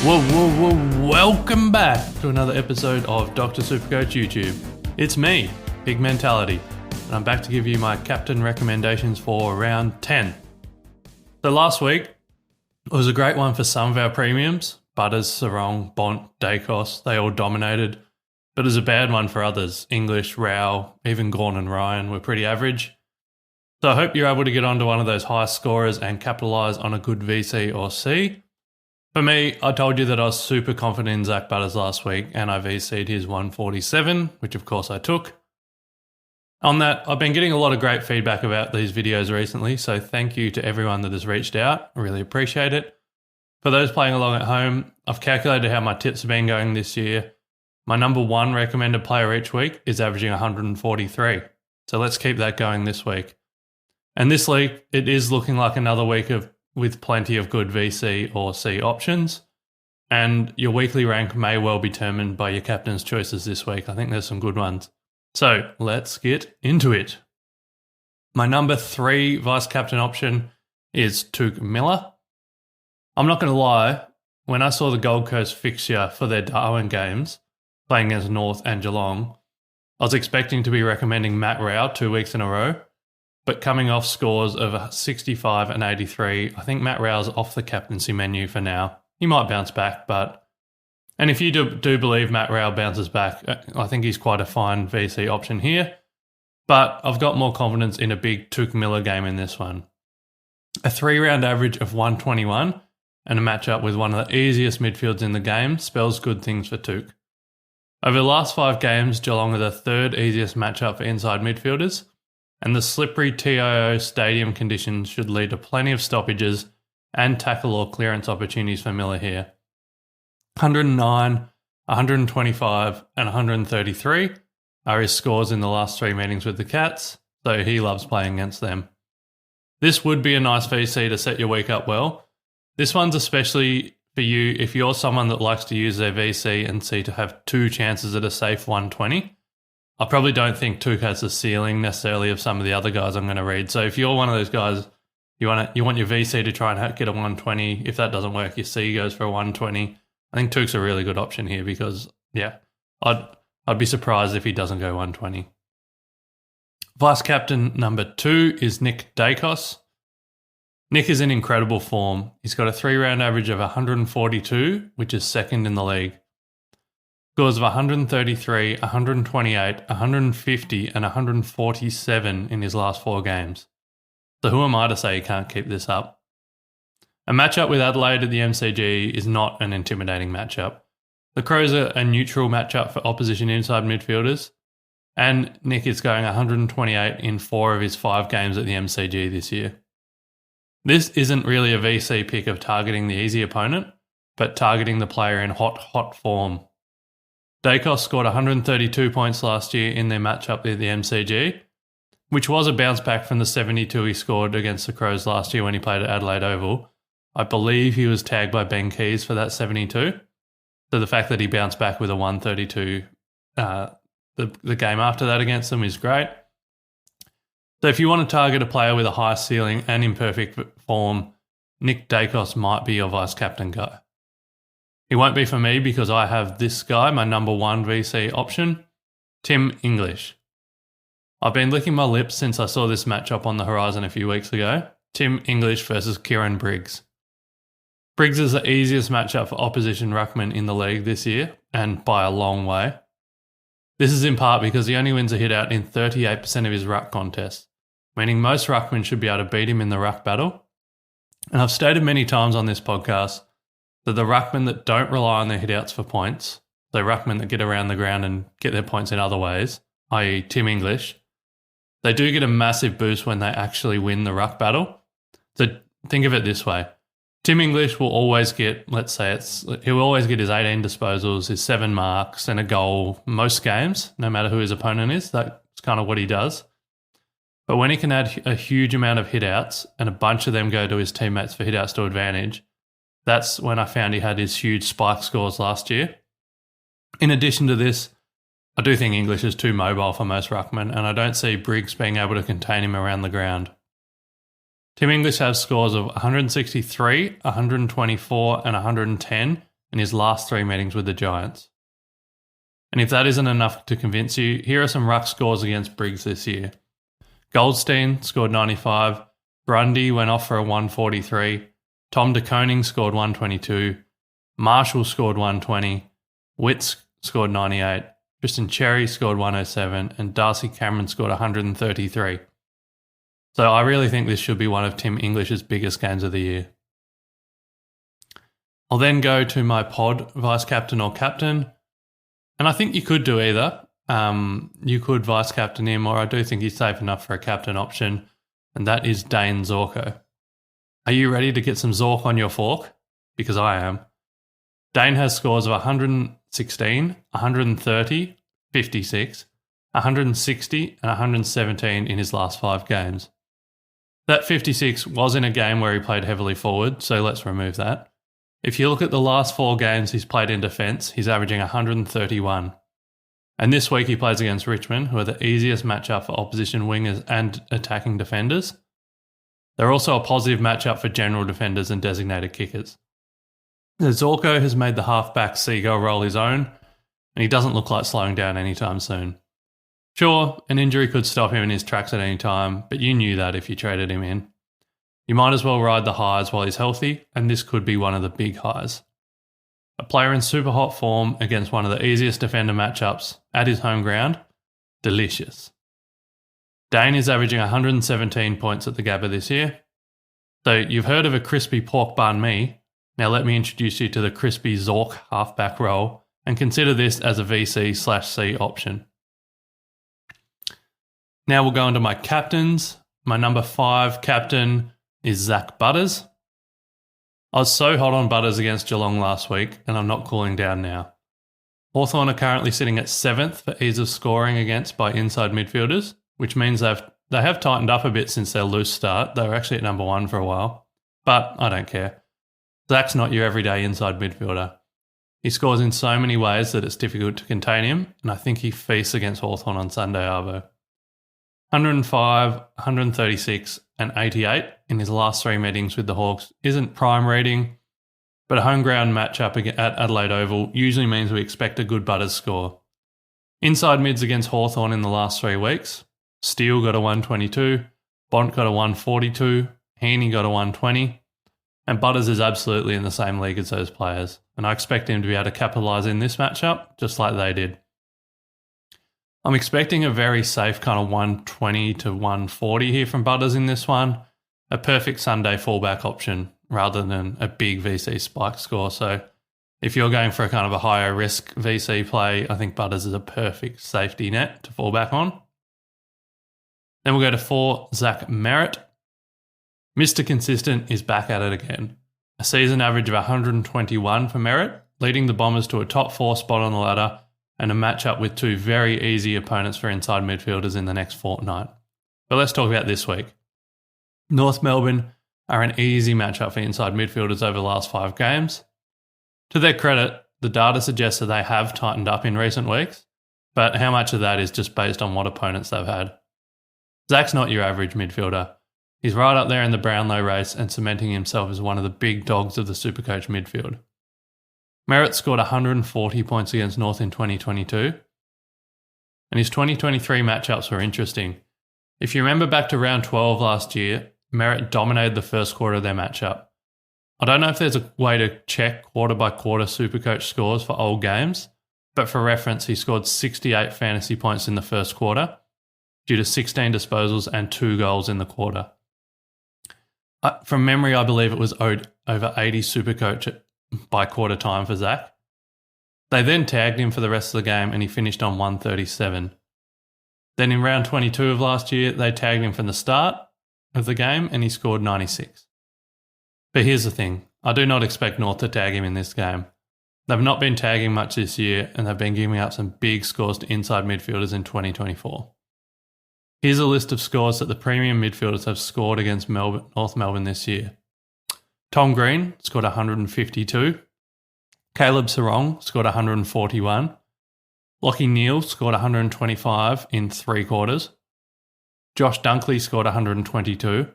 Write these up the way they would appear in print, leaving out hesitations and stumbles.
Welcome back to another episode of Dr. Supercoach YouTube. It's me, Big Mentality, and I'm back to give you my captain recommendations for round 10. So last week was a great one for some of our premiums. Butters, Sarong, Bont, Dacos, they all dominated. But it was a bad one for others. English, Rao, even Gawn and Ryan were pretty average. So I hope you're able to get onto one of those high scorers and capitalise on a good VC or C. For me, I told you that I was super confident in Zach Butters last week and I VC'd his 147, which of course I took. On that, I've been getting a lot of great feedback about these videos recently, so thank you to everyone that has reached out. I really appreciate it. For those playing along at home, I've calculated how my tips have been going this year. My number one recommended player each week is averaging 143. So let's keep that going this week. And this league, it is looking like another week with plenty of good VC or C options. And your weekly rank may well be determined by your captain's choices this week. I think there's some good ones. So let's get into it. My number 3 vice captain option is Touk Miller. I'm not going to lie, when I saw the Gold Coast fixture for their Darwin games, playing against North and Geelong, I was expecting to be recommending Matt Rao 2 weeks in a row. But coming off scores of 65 and 83, I think Matt Rao's off the captaincy menu for now. He might bounce back, and if you do believe Matt Rao bounces back, I think he's quite a fine VC option here. But I've got more confidence in a big Touk Miller game in this one. A 3-round average of 121 and a matchup with one of the easiest midfields in the game spells good things for Touk. Over the last 5 games, Geelong are the 3rd easiest matchup for inside midfielders. And the slippery TIO stadium conditions should lead to plenty of stoppages and tackle or clearance opportunities for Miller here. 109, 125 and 133 are his scores in the last 3 meetings with the Cats, so he loves playing against them. This would be a nice VC to set your week up well. This one's especially for you if you're someone that likes to use their VC and C to have 2 chances at a safe 120. I probably don't think Touk has the ceiling necessarily of some of the other guys I'm going to read. So if you're one of those guys, you want your VC to try and get a 120. If that doesn't work, your C goes for a 120. I think Touk's a really good option here because, I'd be surprised if he doesn't go 120. Vice captain number 2 is Nick Dacos. Nick is in incredible form. He's got a 3-round average of 142, which is 2nd in the league. Scores of 133, 128, 150 and 147 in his last 4 games. So who am I to say he can't keep this up? A matchup with Adelaide at the MCG is not an intimidating matchup. The Crows are a neutral matchup for opposition inside midfielders, and Nick is going 128 in 4 of his 5 games at the MCG this year. This isn't really a VC pick of targeting the easy opponent, but targeting the player in hot form. Dacos scored 132 points last year in their matchup at the MCG, which was a bounce back from the 72 he scored against the Crows last year when he played at Adelaide Oval. I believe he was tagged by Ben Keys for that 72. So the fact that he bounced back with a 132 the game after that against them is great. So if you want to target a player with a high ceiling and imperfect form, Nick Dacos might be your vice captain guy. He won't be for me because I have this guy, my number 1 VC option, Tim English. I've been licking my lips since I saw this matchup on the horizon a few weeks ago. Tim English versus Kieran Briggs. Briggs is the easiest matchup for opposition ruckman in the league this year, and by a long way. This is in part because he only wins a hit out in 38% of his ruck contests, meaning most ruckmen should be able to beat him in the ruck battle. And I've stated many times on this podcast that the ruckmen that don't rely on their hitouts for points, the ruckmen that get around the ground and get their points in other ways, i.e. Tim English, they do get a massive boost when they actually win the ruck battle. So think of it this way. Tim English will always get, he'll always get his 18 disposals, his 7 marks and a goal most games, no matter who his opponent is. That's kind of what he does. But when he can add a huge amount of hitouts and a bunch of them go to his teammates for hitouts to advantage, that's when I found he had his huge spike scores last year. In addition to this, I do think English is too mobile for most ruckmen, and I don't see Briggs being able to contain him around the ground. Tim English has scores of 163, 124 and 110 in his last 3 meetings with the Giants. And if that isn't enough to convince you, here are some ruck scores against Briggs this year. Goldstein scored 95, Grundy went off for a 143, Tom de Koning scored 122, Marshall scored 120, Witts scored 98, Tristan Cherry scored 107, and Darcy Cameron scored 133. So I really think this should be one of Tim English's biggest games of the year. I'll then go to my pod, vice captain or captain, and I think you could do either. You could vice captain him, or I do think he's safe enough for a captain option, and that is Dane Zorko. Are you ready to get some Zork on your fork? Because I am. Dane has scores of 116, 130, 56, 160, and 117 in his last 5 games. That 56 was in a game where he played heavily forward, so let's remove that. If you look at the last 4 games he's played in defence, he's averaging 131. And this week he plays against Richmond, who are the easiest matchup for opposition wingers and attacking defenders. They're also a positive matchup for general defenders and designated kickers. Zorko has made the halfback seagull role his own, and he doesn't look like slowing down anytime soon. Sure, an injury could stop him in his tracks at any time, but you knew that if you traded him in. You might as well ride the highs while he's healthy, and this could be one of the big highs. A player in super hot form against one of the easiest defender matchups at his home ground, delicious. Dane is averaging 117 points at the Gabba this year. So you've heard of a crispy pork bun me. Now let me introduce you to the crispy Zork halfback role and consider this as a VC/C option. Now we'll go into my captains. My number 5 captain is Zach Butters. I was so hot on Butters against Geelong last week, and I'm not cooling down now. Hawthorn are currently sitting at 7th for ease of scoring against by inside midfielders, which means they have tightened up a bit since their loose start. They were actually at number 1 for a while, but I don't care. Zach's not your everyday inside midfielder. He scores in so many ways that it's difficult to contain him, and I think he feasts against Hawthorn on Sunday Arvo. 105, 136 and 88 in his last 3 meetings with the Hawks isn't prime rating, but a home ground matchup at Adelaide Oval usually means we expect a good Butters score. Inside mids against Hawthorn in the last 3 weeks, Steele got a 122, Bont got a 142, Heaney got a 120, and Butters is absolutely in the same league as those players, and I expect him to be able to capitalise in this matchup just like they did. I'm expecting a very safe kind of 120 to 140 here from Butters in this one, a perfect Sunday fallback option rather than a big VC spike score. So if you're going for a kind of a higher risk VC play, I think Butters is a perfect safety net to fall back on. Then we'll go to 4, Zach Merritt. Mr. Consistent is back at it again. A season average of 121 for Merritt, leading the Bombers to a top 4 spot on the ladder and a matchup with 2 very easy opponents for inside midfielders in the next fortnight. But let's talk about this week. North Melbourne are an easy matchup for inside midfielders over the last 5 games. To their credit, the data suggests that they have tightened up in recent weeks, but how much of that is just based on what opponents they've had? Zach's not your average midfielder. He's right up there in the Brownlow race and cementing himself as one of the big dogs of the SuperCoach midfield. Merritt scored 140 points against North in 2022, and his 2023 matchups were interesting. If you remember back to round 12 last year, Merritt dominated the first quarter of their matchup. I don't know if there's a way to check quarter by quarter SuperCoach scores for old games, but for reference, he scored 68 fantasy points in the first quarter due to 16 disposals and 2 goals in the quarter. From memory, I believe it was over 80 SuperCoach by quarter time for Zach. They then tagged him for the rest of the game and he finished on 137. Then in round 22 of last year, they tagged him from the start of the game and he scored 96. But here's the thing, I do not expect North to tag him in this game. They've not been tagging much this year and they've been giving up some big scores to inside midfielders in 2024. Here's a list of scores that the premium midfielders have scored against North Melbourne this year. Tom Green scored 152. Caleb Sarong scored 141. Lachie Neale scored 125 in 3 quarters. Josh Dunkley scored 122.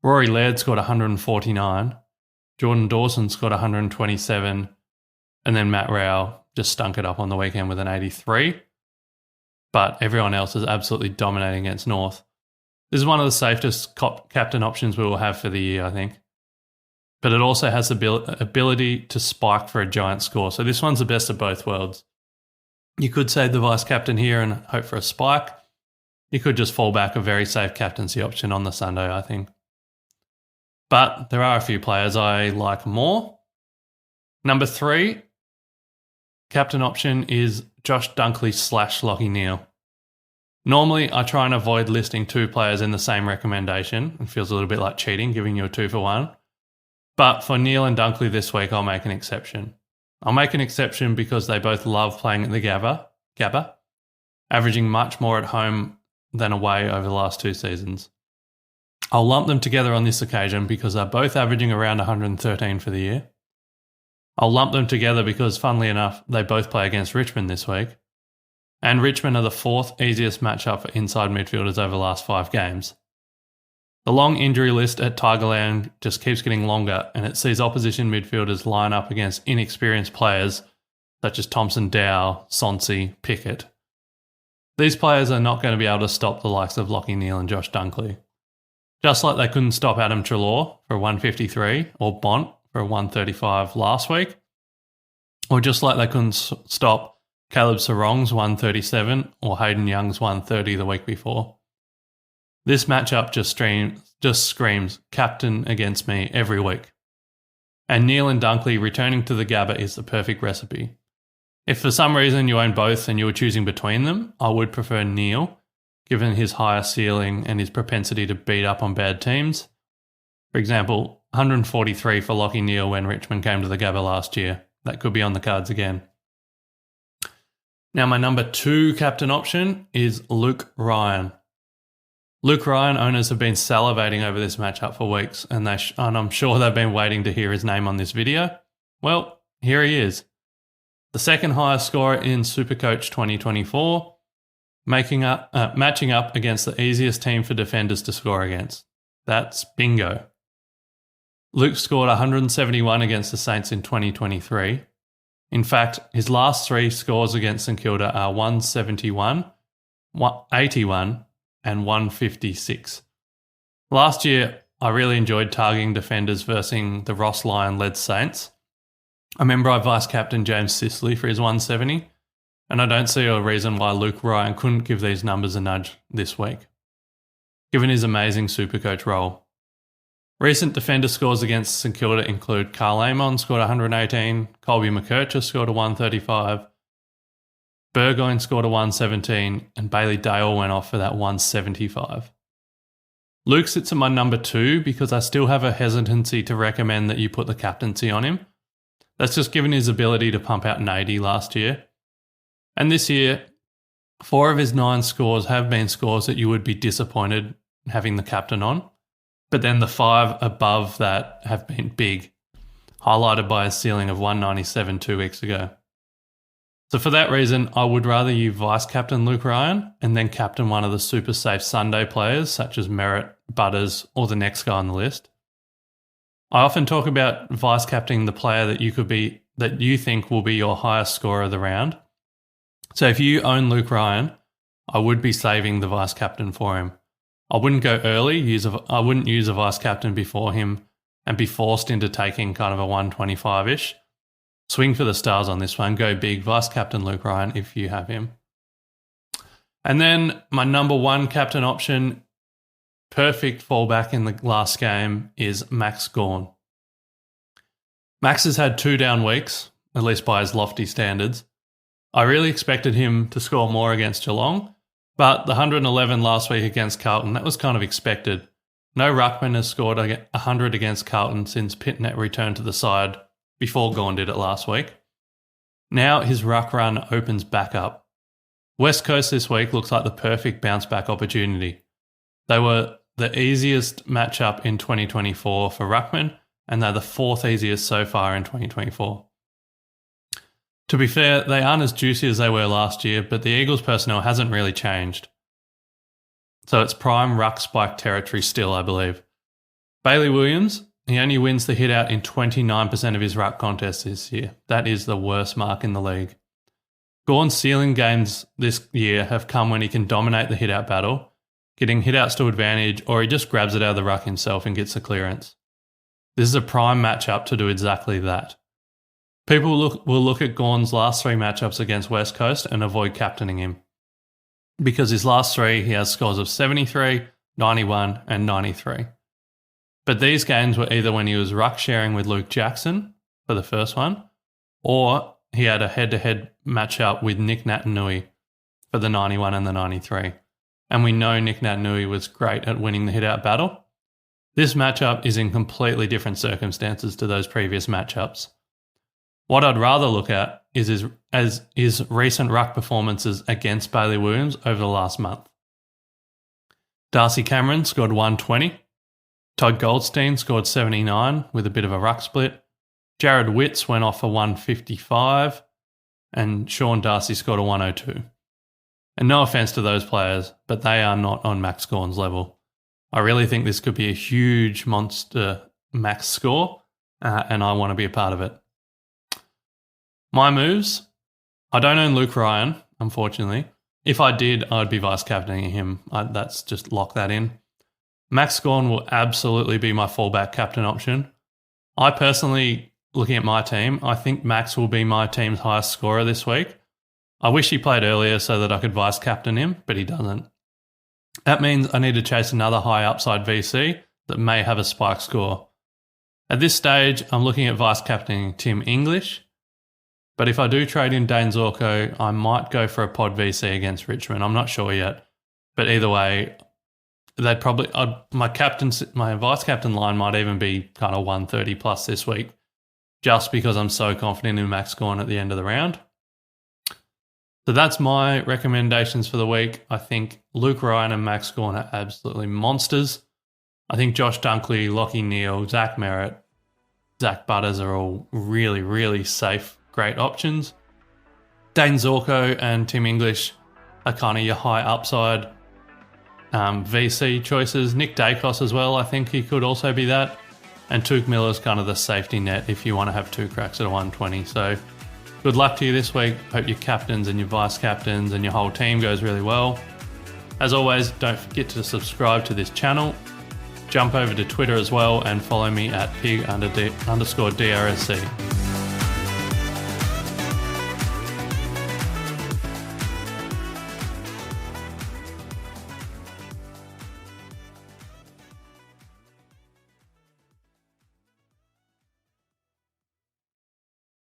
Rory Laird scored 149. Jordan Dawson scored 127. And then Matt Rao just stunk it up on the weekend with an 83. But everyone else is absolutely dominating against North. This is one of the safest captain options we will have for the year, I think. But it also has the ability to spike for a giant score. So this one's the best of both worlds. You could save the vice captain here and hope for a spike. You could just fall back a very safe captaincy option on the Sunday, I think. But there are a few players I like more. Number 3, captain option is Josh Dunkley / Lachie Neale. Normally, I try and avoid listing 2 players in the same recommendation. It feels a little bit like cheating, giving you a 2 for 1. But for Neale and Dunkley this week, I'll make an exception. I'll make an exception because they both love playing at the Gabba, averaging much more at home than away over the last 2 seasons. I'll lump them together on this occasion because they're both averaging around 113 for the year. I'll lump them together because, funnily enough, they both play against Richmond this week. And Richmond are the 4th easiest matchup for inside midfielders over the last 5 games. The long injury list at Tigerland just keeps getting longer, and it sees opposition midfielders line up against inexperienced players such as Thompson Dow, Sonsi, Pickett. These players are not going to be able to stop the likes of Lachie Neale and Josh Dunkley. Just like they couldn't stop Adam Treloar for 153 or Bont for 135 last week, or just like they couldn't stop Caleb Sarong's 137 or Hayden Young's 130 the week before. This matchup just screams captain against me every week. And Neale and Dunkley returning to the Gabba is the perfect recipe. If for some reason you own both and you were choosing between them, I would prefer Neale, given his higher ceiling and his propensity to beat up on bad teams. For example, 143 for Lachie Neale when Richmond came to the Gabba last year. That could be on the cards again. Now my number 2 captain option is Luke Ryan. Luke Ryan owners have been salivating over this matchup for weeks, and I'm sure they've been waiting to hear his name on this video. Well, here he is. The 2nd highest scorer in SuperCoach 2024, matching up against the easiest team for defenders to score against. That's bingo. Luke scored 171 against the Saints in 2023. In fact, his last 3 scores against St Kilda are 171, 81 and 156. Last year, I really enjoyed targeting defenders versus the Ross Lyon-led Saints. I remember I vice-captained James Sicily for his 170, and I don't see a reason why Luke Ryan couldn't give these numbers a nudge this week, given his amazing SuperCoach role. Recent defender scores against St Kilda include Carl Amon scored 118, Colby McKercher scored a 135, Burgoyne scored a 117, and Bailey Dale went off for that 175. Luke sits at my number 2 because I still have a hesitancy to recommend that you put the captaincy on him. That's just given his ability to pump out an 80 last year. And this year, 4 of his 9 scores have been scores that you would be disappointed having the captain on. But then the 5 above that have been big, highlighted by a ceiling of 197 2 weeks ago. So for that reason, I would rather you vice-captain Luke Ryan and then captain one of the super safe Sunday players such as Merritt, Butters, or the next guy on the list. I often talk about vice-captaining the player that you think will be your highest scorer of the round. So if you own Luke Ryan, I would be saving the vice-captain for him. I wouldn't go early, I wouldn't use a vice-captain before him and be forced into taking kind of a 125-ish. Swing for the stars on this one, go big, vice-captain Luke Ryan if you have him. And then my number 1 captain option, perfect fallback in the last game, is Max Gawn. Max has had 2 down weeks, at least by his lofty standards. I really expected him to score more against Geelong, but the 111 last week against Carlton, that was kind of expected. No ruckman has scored 100 against Carlton since Pitnet returned to the side before Gawn did it last week. Now his ruck run opens back up. West Coast this week looks like the perfect bounce-back opportunity. They were the easiest matchup in 2024 for ruckman, and they're the 4th easiest so far in 2024. To be fair, they aren't as juicy as they were last year, but the Eagles personnel hasn't really changed. So it's prime ruck spike territory still, I believe. Bailey Williams he only wins the hit out in 29% of his ruck contests this year. That is the worst mark in the league. Gawn's ceiling games this year have come when he can dominate the hit out battle, getting hit outs to advantage, or he just grabs it out of the ruck himself and gets the clearance. This is a prime matchup to do exactly that. People will look at Gawn's last 3 matchups against West Coast and avoid captaining him, because his last 3 he has scores of 73, 91 and 93. But these games were either when he was ruck sharing with Luke Jackson for the first one, or he had a head-to-head matchup with Nick Natanui for the 91 and the 93. And we know Nick Natanui was great at winning the hit-out battle. This matchup is in completely different circumstances to those previous matchups. What I'd rather look at is his recent ruck performances against Bailey Williams over the last month. Darcy Cameron scored 120. Todd Goldstein scored 79 with a bit of a ruck split. Jared Witts went off for 155 and Sean Darcy scored a 102. And no offence to those players, but they are not on Max Gawn's level. I really think this could be a huge monster max score, and I want to be a part of it. My moves, I don't own Luke Ryan, unfortunately. If I did, I'd be vice-captaining him. That's just lock that in. Max Gawn will absolutely be my fallback captain option. I personally, looking at my team, I think Max will be my team's highest scorer this week. I wish he played earlier so that I could vice-captain him, but he doesn't. That means I need to chase another high upside VC that may have a spike score. At this stage, I'm looking at vice-captaining Tim English, but if I do trade in Dane Zorko, I might go for a pod VC against Richmond. I'm not sure yet, but either way, they'd probably my vice-captain line might even be kind of 130 plus this week, just because I'm so confident in Max Gawn at the end of the round. So that's my recommendations for the week. I think Luke Ryan and Max Gawn are absolutely monsters. I think Josh Dunkley, Lachie Neale, Zach Merritt, Zach Butters are all really, really safe, great options. Dane Zorko and Tim English are kind of your high upside VC choices. Nick Dacos as well, I think he could also be that. And Touk Miller's kind of the safety net if you want to have 2 cracks at a 120. So good luck to you this week. Hope your captains and your vice captains and your whole team goes really well. As always, don't forget to subscribe to this channel. Jump over to Twitter as well and follow me at pig_DRSC.